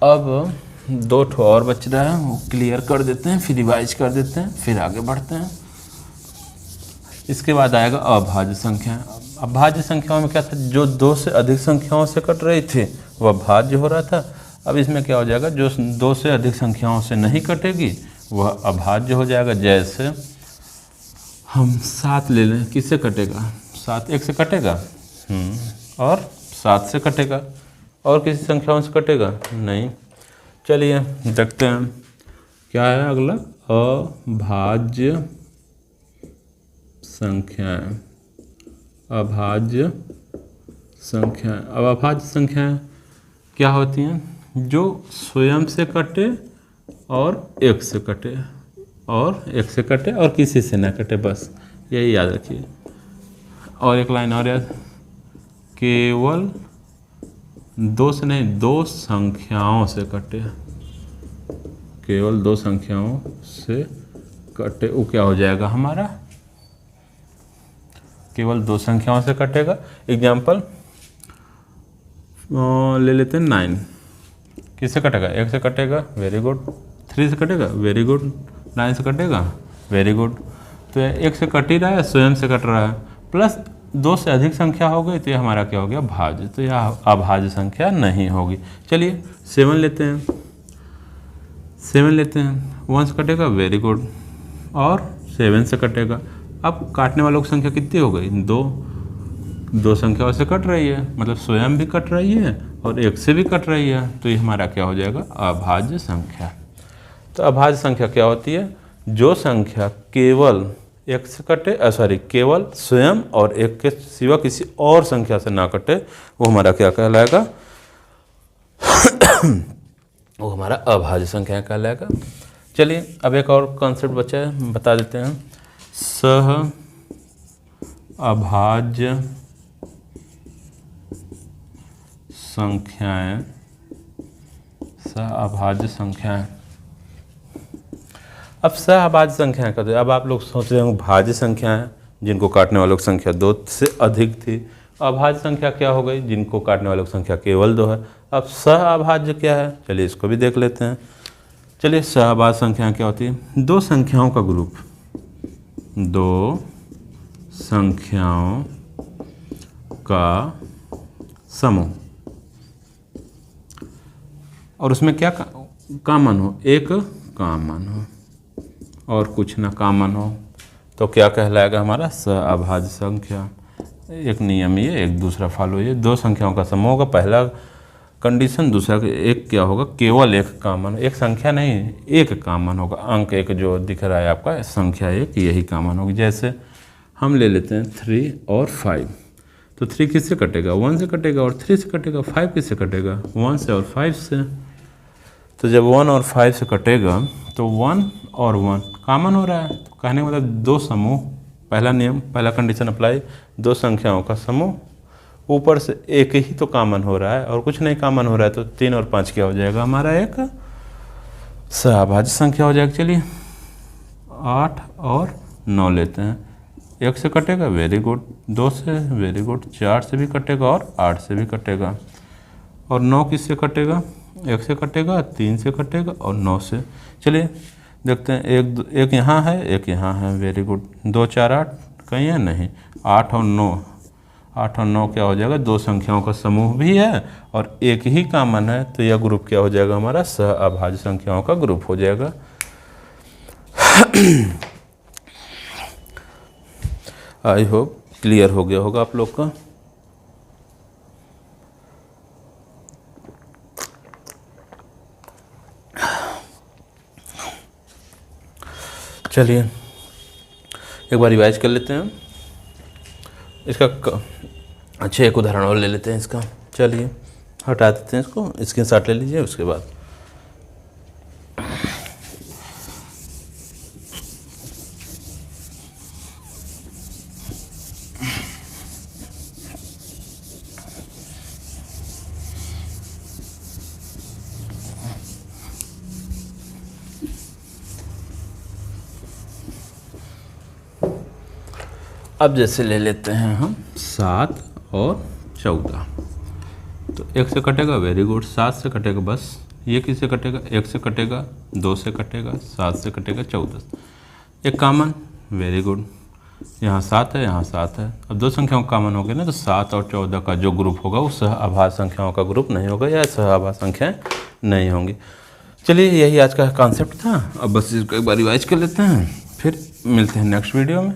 अब 2 ठो और बच रहा है, वो क्लियर कर देते हैं, फिर रिवाइज कर देते हैं, फिर आगे बढ़ते हैं। इसके बाद आएगा अभाज्य संख्या। अभाज्य संख्याओं में क्या था, जो 2 से अधिक संख्याओं से कट रही थी वह भाज्य हो रहा था। अब इसमें क्या हो जाएगा, जो 2 से अधिक संख्याओं से नहीं कटेगी वह अभाज्य हो जाएगा। जैसे हम 7 ले लें, किससे कटेगा, 7 1 से कटेगा और 7 से कटेगा, और किसी संख्याओं से कटेगा नहीं। चलिए देखते हैं क्या है अगला, अभाज्य संख्याएं। अभाज्य संख्याएं, अब अभाज्य संख्याएं क्या होती हैं, जो स्वयं से कटे और 1 से कटे, और 1 से कटे और किसी से ना कटे, बस यही याद रखिए। और एक लाइन और याद, केवल 2 से नहीं, 2 संख्याओं से कटे, केवल 2 संख्याओं से कटे, वो क्या हो जाएगा हमारा, केवल 2 संख्याओं से कटेगा। एग्जाम्पल ले लेते हैं 9, किससे कटेगा, 1 से कटेगा, वेरी गुड। 3 से कटेगा, वेरी गुड। 9 से कटेगा, वेरी गुड। तो 1 से कट ही रहा है, स्वयं से कट रहा है, प्लस 2 से अधिक संख्या हो गई तो ये हमारा क्या हो गया, भाज्य। तो यह अभाज्य संख्या नहीं होगी। चलिए 7 लेते हैं, 7 लेते हैं, 1 से कटेगा, वेरी गुड, और 7 से कटेगा। अब काटने वालों की संख्या कितनी हो गई, 2 संख्याओं से कट रही है, मतलब स्वयं भी कट रही है और 1 से भी कट रही है, तो ये हमारा क्या हो जाएगा, अभाज्य संख्या। तो अभाज्य संख्या क्या होती है, जो संख्या केवल 1 से कटे, केवल स्वयं और 1 के सिवा किसी और संख्या से ना कटे, वो हमारा क्या कहलाएगा वो हमारा अभाज्य संख्या कहलाएगा। चलिए अब एक और कॉन्सेप्ट बचा है, बता देते हैं। सह अभाज्य संख्याएं, सह अभाज्य संख्याएं। अब सह अभाज्य संख्याएं कहते हैं। अब आप लोग सोच रहे होंगे भाज्य संख्याएं जिनको काटने वालों की संख्या 2 से अधिक थी, अभाज्य संख्या क्या हो गई, जिनको काटने वालों की संख्या केवल 2 है। अब सह अभाज्य क्या है, चलिए इसको भी देख लेते हैं। चलिए सह अभाज्य संख्याएं क्या होती है, 2 संख्याओं का ग्रुप, 2 संख्याओं का समूह, और उसमें क्या कॉमन हो, एक कॉमन हो और कुछ ना कॉमन हो, तो क्या कहलाएगा हमारा सह अभाज्य संख्या। एक नियम ये, एक दूसरा फॉलो ये, 2 संख्याओं का समूह होगा, पहला कंडीशन, दूसरा एक क्या होगा, केवल एक कॉमन, एक संख्या नहीं एक कॉमन होगा, अंक एक जो दिख रहा है आपका, संख्या एक, यही कॉमन होगी। जैसे हम ले लेते हैं 3 और 5, तो 3 किससे कटेगा, 1 से कटेगा, और 3 से कटेगा। 5 किससे कटेगा, 1 से और 5 से। तो जब 1 और 5 से कटेगा तो 1 और 1 कॉमन हो रहा है, तो कहने का मतलब 2 समूह, पहला नियम, पहला कंडीशन अप्लाई, 2 संख्याओं का समूह, ऊपर से एक ही तो कॉमन हो रहा है और कुछ नहीं कॉमन हो रहा है, तो 3 और 5 क्या हो जाएगा हमारा, एक सह अभाज्य संख्या हो जाएगा। चलिए 8 और 9 लेते हैं, 1 से कटेगा, वेरी गुड, 2 से, वेरी गुड, 4 से भी कटेगा और 8 से भी कटेगा, और 9 किससे कटेगा, 1 से कटेगा, 3 से कटेगा और 9 से। चलिए देखते हैं, एक यहाँ है, एक यहाँ है, वेरी गुड, 2 4 8 कहीं है नहीं, 8 और 9, 8 और 9 क्या हो जाएगा, 2 संख्याओं का समूह भी है और एक ही कॉमन है, तो यह ग्रुप क्या हो जाएगा हमारा, सह अभाज्य संख्याओं का ग्रुप हो जाएगा। आई होप क्लियर हो गया होगा आप लोग का। चलिए एक बार रिवाइज कर लेते हैं इसका। अच्छा एक उदाहरण और ले लेते हैं इसका। चलिए हटा देते हैं इसको, स्क्रीनशॉट ले लीजिए उसके बाद। अब जैसे ले लेते हैं हम 7 और 14, तो 1 से कटेगा, वेरी गुड, 7 से कटेगा, बस ये किससे कटेगा, 1 से कटेगा, 2 से कटेगा, 7 से कटेगा, 14, एक कॉमन, वेरी गुड, यहाँ 7 है, यहाँ 7 है। अब दो संख्याओं कॉमन हो गए ना, तो 7 और 14 का जो ग्रुप होगा वो सहअभाज्य संख्याओं का ग्रुप नहीं होगा या सहअभाज्य संख्याएं नहीं होंगी। चलिए यही आज का कॉन्सेप्ट था। अब बस इसको एक बार रिवाइज कर लेते हैं, फिर मिलते हैं नेक्स्ट वीडियो में।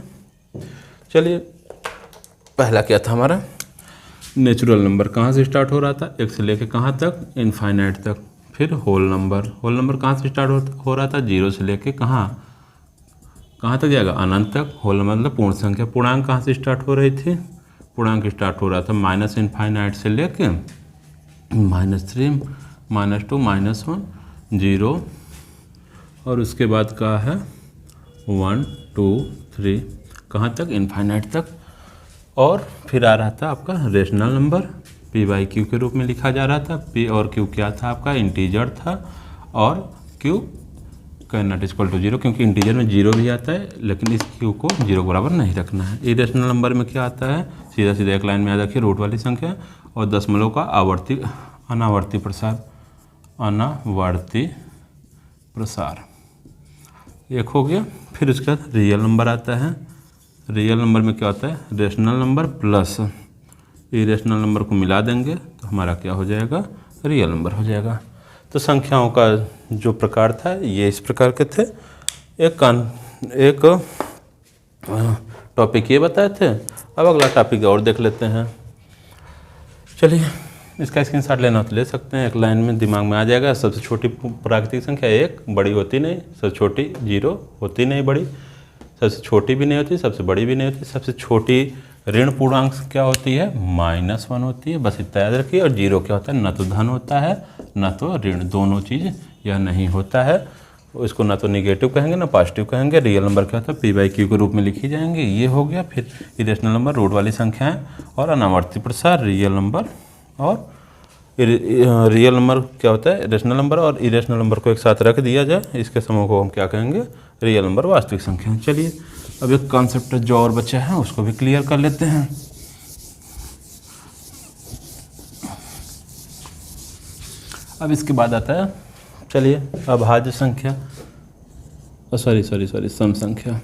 चलिए पहला क्या था हमारा, नेचुरल नंबर कहाँ से स्टार्ट हो रहा था, 1 से लेके कहाँ तक, इनफाइनाइट तक। फिर होल नंबर कहाँ से स्टार्ट हो रहा था, 0 से लेके कहाँ तक जाएगा, अनंत तक। होल नंबर मतलब पूर्ण संख्या। पूर्णांक कहाँ से स्टार्ट हो रही थी, पूर्णांक स्टार्ट हो रहा था माइनस इनफाइनाइट से लेके -3, -2, -1, 0 और उसके बाद का है 1, 2, 3 कहाँ तक, इनफाइनाइट तक। और फिर आ रहा था आपका रेशनल नंबर, p/q के रूप में लिखा जा रहा था। p और q क्या था आपका, इंटीजर था, और q नॉट इक्वल टू 0, क्योंकि इंटीजर में 0 भी आता है, लेकिन इस q को 0 के बराबर नहीं रखना है। इरेशनल नंबर में क्या आता है, सीधा सीधा एक लाइन में याद रखिए, रूट वाली संख्या और दशमलव का अनावर्ती प्रसार, एक हो गया। फिर उसके बाद रियल नंबर आता है। रियल नंबर में क्या होता है, rational number plus irrational number को मिला देंगे तो हमारा क्या हो जाएगा, रियल नंबर हो जाएगा। तो संख्याओं का जो प्रकार था ये इस प्रकार के थे। एक टॉपिक ये बताए थे। अब अगला टॉपिक और देख लेते हैं। चलिए इसका स्क्रीनशॉट लेना तो ले सकते हैं, एक लाइन में दिमाग में आ जाएगा। सबसे छोटी प्राकृतिक संख्या 1, बड़ी होती नहीं। सबसे छोटी 0 होती नहीं, बड़ी सबसे छोटी भी नहीं होती, सबसे बड़ी भी नहीं होती। सबसे छोटी ऋण पूर्णांक क्या होती है, -1 होती है, बस इतना याद रखिए। और 0 क्या होता है, न तो धन होता है न तो ऋण, दोनों चीज़ यह नहीं होता है। इसको ना तो निगेटिव कहेंगे ना पॉजिटिव कहेंगे। रियल नंबर क्या होता है, p/q के रूप में लिखी जाएंगे, ये हो गया। फिर इरेशनल नंबर रूट वाली संख्याएं और अनावर्ती प्रसार रियल नंबर। और रियल नंबर क्या होता है, रेशनल नंबर और इरेशनल नंबर को एक साथ रख दिया जाए, इसके समूह को हम क्या कहेंगे, रियल नंबर, वास्तविक संख्या। चलिए अब एक कॉन्सेप्ट जो और बचा है उसको भी क्लियर कर लेते हैं। अब इसके बाद आता है, चलिए अभाज्य संख्या, सॉरी सम संख्या।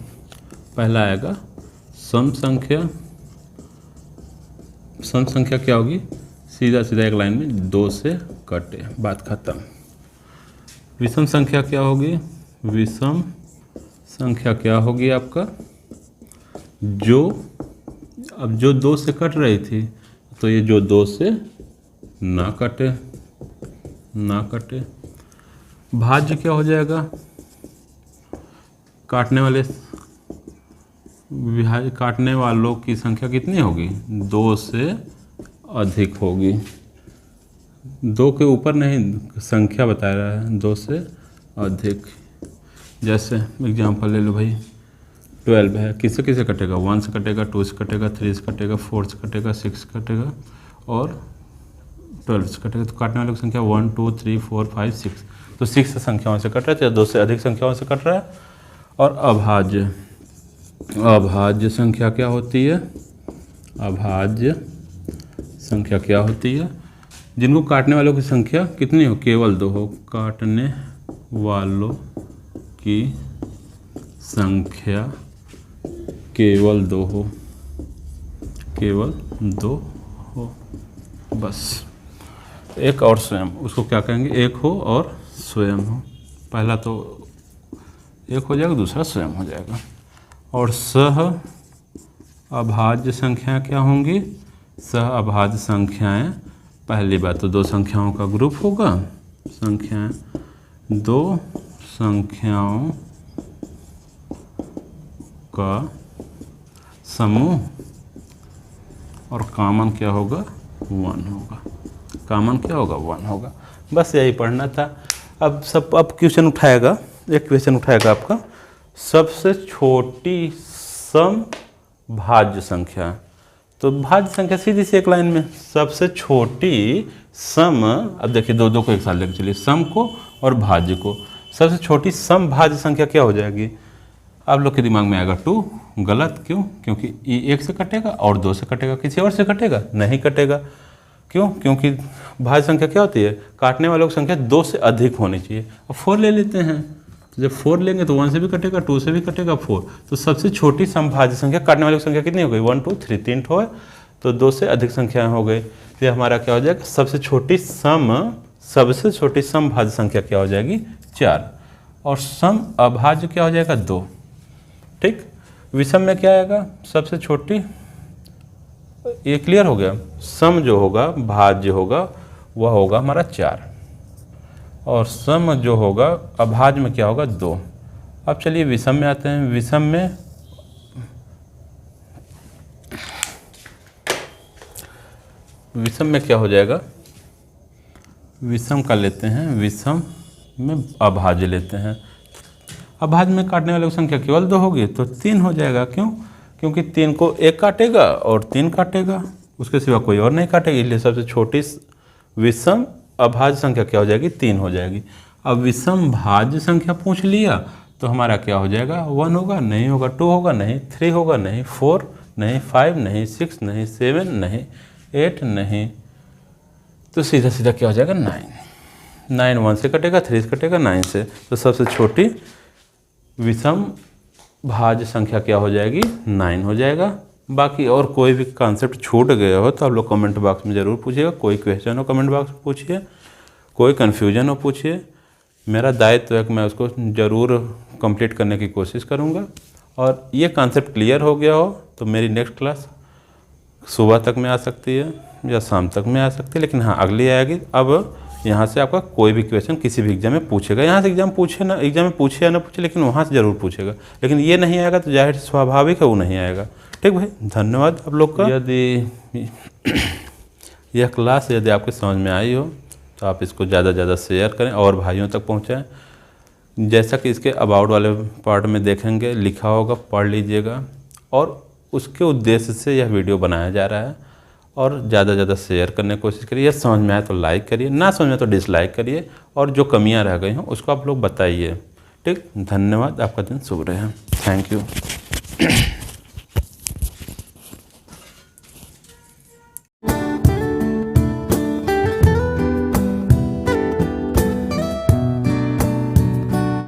पहला आएगा सम संख्या। सम संख्या क्या होगी, सीधा सीधा एक लाइन में 2 से कटे, बात खत्म। विषम संख्या क्या होगी, विषम संख्या क्या होगी आपका, अब जो 2 से कट रही थी तो ये जो 2 से ना कटे। भाज्य क्या हो जाएगा, काटने वालों की संख्या कितनी होगी, 2 से अधिक होगी। 2 के ऊपर नहीं, संख्या बता रहा है, 2 से अधिक। जैसे एग्जांपल ले लो भाई, 12 है, किससे किससे कटेगा, 1 से कटेगा, 2 से कटेगा, 3 से कटेगा, 4 से कटेगा, 6 से कटेगा और 12 से कटेगा। तो काटने वालों की संख्या 1, 2, 3, 4, 5, 6, तो 6 संख्याओं से कट रहा है, या 2 से अधिक संख्याओं से कट रहा है। और अभाज्य संख्या क्या होती है, अभाज्य संख्या क्या होती है, जिनको काटने वालों की संख्या कितनी हो, केवल 2 हो। काटने वालों की संख्या केवल 2 हो, केवल 2 हो, बस। एक और स्वयं, उसको क्या कहेंगे, एक हो और स्वयं हो। पहला तो एक हो जाएगा, दूसरा स्वयं हो जाएगा। और सह अभाज्य संख्या क्या होंगी, सह अभाज्य संख्याएं, पहली बात तो 2 संख्याओं का ग्रुप होगा, संख्याएं 2 संख्याओं का समूह, और कॉमन क्या होगा, 1 होगा। कॉमन क्या होगा, 1 होगा। बस यही पढ़ना था। अब क्वेश्चन उठाएगा, एक क्वेश्चन उठाएगा आपका, सबसे छोटी सम भाज्य संख्या। तो भाज्य संख्या सीधी सी एक लाइन में, सबसे छोटी सम, अब देखिए 2 को एक साथ लेकर चलिए, सम को और भाज्य को। सबसे छोटी सम भाज्य संख्या क्या हो जाएगी, आप लोग के दिमाग में आएगा 2। गलत, क्यों, क्योंकि ये 1 से कटेगा और 2 से कटेगा, किसी और से कटेगा नहीं कटेगा। क्यों, क्योंकि भाज्य संख्या क्या होती है, काटने वालों की संख्या 2 से अधिक होनी चाहिए। अब 4 ले लेते हैं, तो जब 4 लेंगे तो 1 से भी कटेगा, 2 से भी कटेगा, 4। तो सबसे छोटी समभाज्य संख्या काटने वाली संख्या कितनी हो गई? 1 2 3, 3 ठो है, तो 2 से अधिक संख्याएं हो गई। तो हमारा क्या हो जाएगा? सबसे छोटी समभाज्य संख्या क्या हो जाएगी? 4। और सम अभाज्य क्या हो जाएगा? 2। ठीक। विषम में क्या आएगा? सबसे छोटी, ये क्लियर हो गया। सम जो होगा, भाज्य होगा, वह होगा हमारा 4, और सम जो होगा अभाज्य में क्या होगा? 2। अब चलिए विषम में आते हैं। विषम में क्या हो जाएगा? विषम का लेते हैं, विषम में अभाज्य लेते हैं। अभाज्य में काटने वाली संख्या केवल 2 होगी, तो 3 हो जाएगा। क्यों? क्योंकि 3 को 1 काटेगा और 3 काटेगा, उसके सिवा कोई और नहीं काटेगा, इसलिए सबसे छोटी विषम अभाज्य संख्या क्या हो जाएगी? 3 हो जाएगी। अब विषम भाज्य संख्या पूछ लिया, तो हमारा क्या हो जाएगा? 1 होगा, नहीं होगा, 2 होगा, नहीं, 3 होगा, नहीं, 4 नहीं, 5 नहीं, 6 नहीं, 7 नहीं, 8 नहीं, तो सीधा सीधा क्या हो जाएगा? 9। 1 से कटेगा, 3 से कटेगा, 9 से, तो सबसे छोटी विषम भाज्य संख्या क्या हो जाएगी? 9 हो जाएगा। बाकी और कोई भी कॉन्सेप्ट छूट गया हो तो आप लोग कमेंट बॉक्स में ज़रूर पूछिएगा। कोई क्वेश्चन हो कमेंट बॉक्स में पूछिए, कोई कन्फ्यूजन हो पूछिए। मेरा दायित्व है कि मैं उसको ज़रूर कंप्लीट करने की कोशिश करूँगा। और ये कॉन्सेप्ट क्लियर हो गया हो तो मेरी नेक्स्ट क्लास सुबह तक में आ सकती है या शाम तक में आ सकती है, लेकिन हाँ अगली आएगी। अब यहाँ से आपका कोई भी क्वेश्चन किसी भी एग्जाम में पूछेगा, यहाँ से एग्जाम में पूछे या ना पूछे, लेकिन वहाँ से ज़रूर पूछेगा। लेकिन ये नहीं आएगा तो जाहिर स्वाभाविक है वो नहीं आएगा। ठीक भाई, धन्यवाद आप लोग का। यदि यह क्लास यदि आपके समझ में आई हो तो आप इसको ज़्यादा से ज़्यादा शेयर करें और भाइयों तक पहुँचाएँ। जैसा कि इसके अबाउट वाले पार्ट में देखेंगे, लिखा होगा, पढ़ लीजिएगा। और उसके उद्देश्य से यह वीडियो बनाया जा रहा है। और ज़्यादा से ज़्यादा शेयर करने की कोशिश करिए। समझ में आए तो लाइक करिए, ना समझ में तो डिसलाइक करिए, और जो कमियां रह गई हों उसको आप लोग बताइए। ठीक, धन्यवाद। आपका दिन शुभ रहे। Thank you.